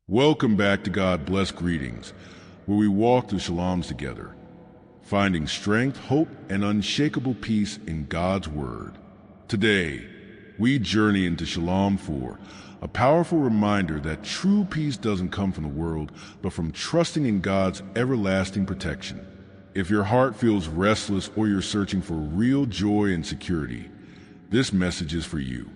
Welcome back to God Bless Greetings, where we walk through Shalom's together, finding strength, hope, and unshakable peace in God's Word. Today, we journey into Shalom 4, a powerful reminder that true peace doesn't come from the world, but from trusting in God's everlasting protection. If your heart feels restless or you're searching for real joy and security, this message is for you.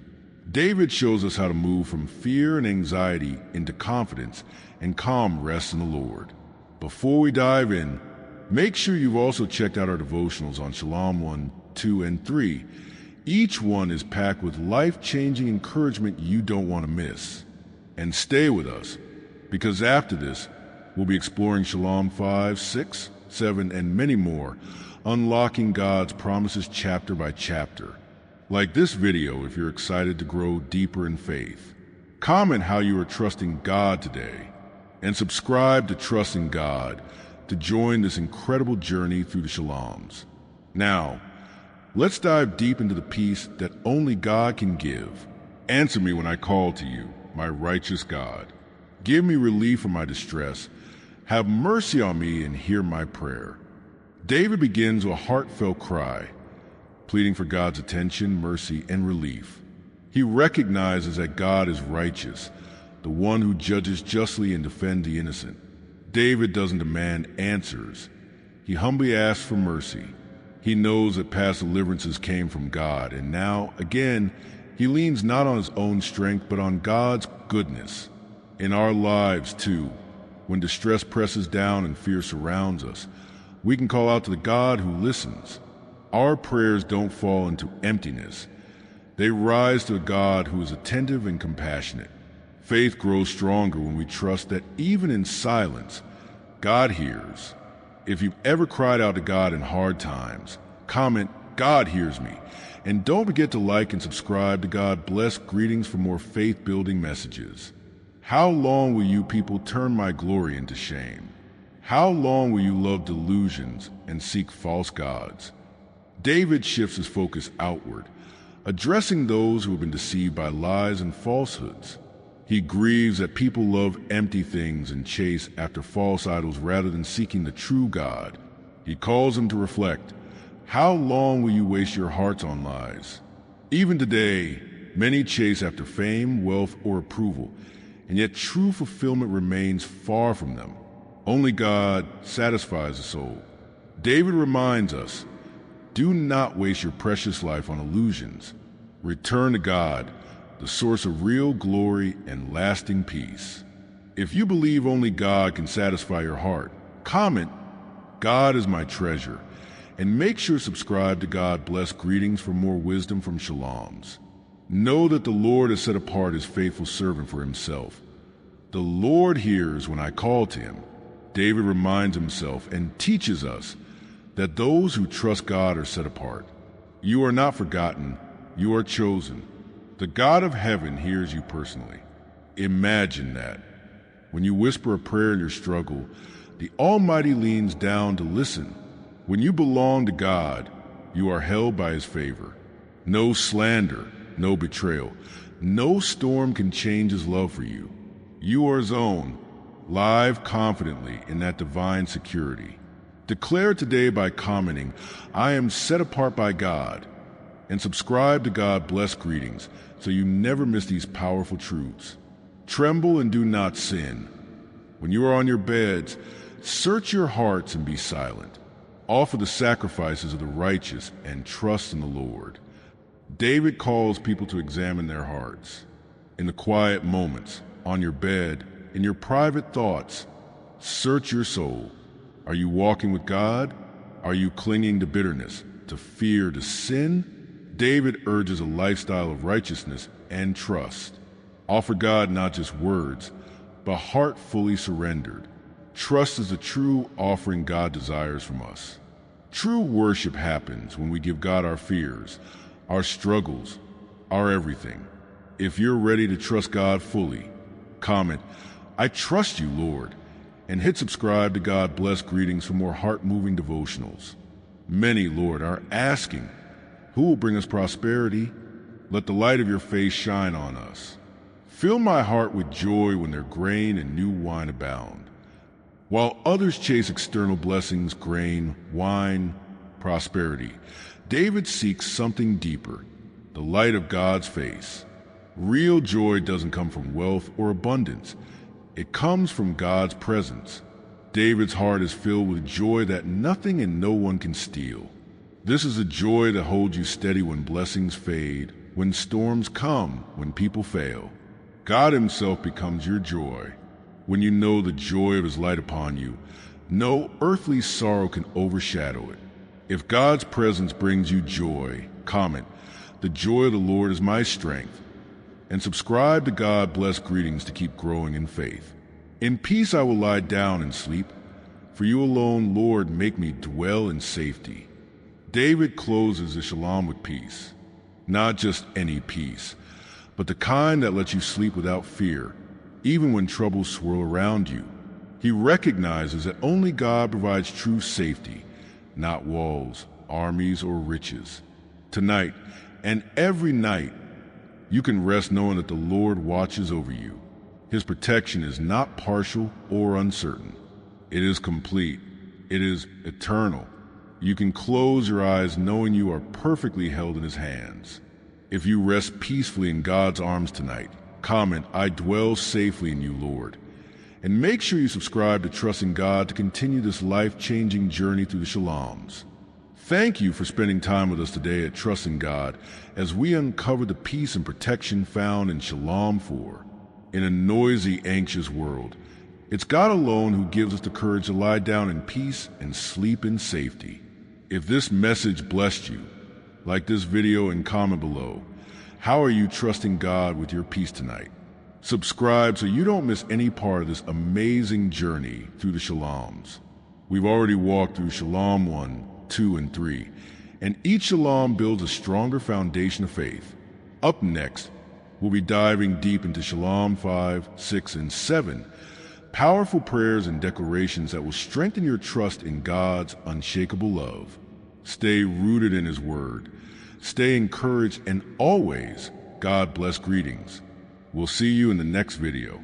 David shows us how to move from fear and anxiety into confidence and calm rest in the Lord. Before we dive in, make sure you've also checked out our devotionals on Shalom 1, 2, and 3. Each one is packed with life-changing encouragement you don't want to miss. And stay with us, because after this, we'll be exploring Shalom 5, 6, 7, and many more, unlocking God's promises chapter by chapter. Like this video if you're excited to grow deeper in faith. Comment how you are trusting God today, and subscribe to Trusting God to join this incredible journey through the Shaloms. Now, let's dive deep into the peace that only God can give. Answer me when I call to you, my righteous God. Give me relief from my distress. Have mercy on me and hear my prayer. David begins with a heartfelt cry, pleading for God's attention, mercy, and relief. He recognizes that God is righteous, the one who judges justly and defends the innocent. David doesn't demand answers. He humbly asks for mercy. He knows that past deliverances came from God, and now, again, he leans not on his own strength, but on God's goodness. In our lives, too, when distress presses down and fear surrounds us, we can call out to the God who listens. Our prayers don't fall into emptiness. They rise to a God who is attentive and compassionate. Faith grows stronger when we trust that even in silence, God hears. If you've ever cried out to God in hard times, comment, "God hears me." And don't forget to like and subscribe to God Bless Greetings for more faith-building messages. How long will you people turn my glory into shame? How long will you love delusions and seek false gods? David shifts his focus outward, addressing those who have been deceived by lies and falsehoods. He grieves that people love empty things and chase after false idols rather than seeking the true God. He calls them to reflect. How long will you waste your hearts on lies? Even today, many chase after fame, wealth, or approval, and yet true fulfillment remains far from them. Only God satisfies the soul. David reminds us, do not waste your precious life on illusions. Return to God, the source of real glory and lasting peace. If you believe only God can satisfy your heart, comment, "God is my treasure," and make sure to subscribe to God Bless Greetings for more wisdom from Shaloms. Know that the Lord has set apart his faithful servant for himself. The Lord hears when I call to him. David reminds himself and teaches us that those who trust God are set apart. You are not forgotten, you are chosen. The God of heaven hears you personally. Imagine that. When you whisper a prayer in your struggle, the Almighty leans down to listen. When you belong to God, you are held by his favor. No slander, no betrayal, no storm can change his love for you. You are his own. Live confidently in that divine security. Declare today by commenting, "I am set apart by God," and subscribe to God Bless Greetings so you never miss these powerful truths. Tremble and do not sin. When you are on your beds, search your hearts and be silent. Offer the sacrifices of the righteous and trust in the Lord. David calls people to examine their hearts. In the quiet moments, on your bed, in your private thoughts, search your soul. Are you walking with God? Are you clinging to bitterness, to fear, to sin? David urges a lifestyle of righteousness and trust. Offer God not just words, but heart fully surrendered. Trust is the true offering God desires from us. True worship happens when we give God our fears, our struggles, our everything. If you're ready to trust God fully, comment, "I trust you, Lord," and hit subscribe to God Bless Greetings for more heart-moving devotionals. Many, Lord, are asking, who will bring us prosperity? Let the light of your face shine on us. Fill my heart with joy when their grain and new wine abound. While others chase external blessings, grain, wine, prosperity, David seeks something deeper, the light of God's face. Real joy doesn't come from wealth or abundance. It comes from God's presence. David's heart is filled with joy that nothing and no one can steal. This is a joy that holds you steady when blessings fade, when storms come, when people fail. God himself becomes your joy. When you know the joy of his light upon you, no earthly sorrow can overshadow it. If God's presence brings you joy, comment, "The joy of the Lord is my strength," and subscribe to God Bless Greetings to keep growing in faith. In peace I will lie down and sleep. For you alone, Lord, make me dwell in safety. David closes the shalom with peace. Not just any peace, but the kind that lets you sleep without fear, even when troubles swirl around you. He recognizes that only God provides true safety, not walls, armies, or riches. Tonight, and every night, you can rest knowing that the Lord watches over you. His protection is not partial or uncertain. It is complete. It is eternal. You can close your eyes knowing you are perfectly held in his hands. If you rest peacefully in God's arms tonight, comment, "I dwell safely in you, Lord." And make sure you subscribe to Trusting God to continue this life-changing journey through the Shaloms. Thank you for spending time with us today at Trusting God as we uncover the peace and protection found in Shalom 4. In a noisy, anxious world, it's God alone who gives us the courage to lie down in peace and sleep in safety. If this message blessed you, like this video and comment below. How are you trusting God with your peace tonight? Subscribe so you don't miss any part of this amazing journey through the Shaloms. We've already walked through Shalom 1, 2, and 3, and each Shalom builds a stronger foundation of faith. Up next, we'll be diving deep into Shalom 5, 6, and 7, powerful prayers and declarations that will strengthen your trust in God's unshakable love. Stay rooted in his word. Stay encouraged, and always, God bless greetings. We'll see you in the next video.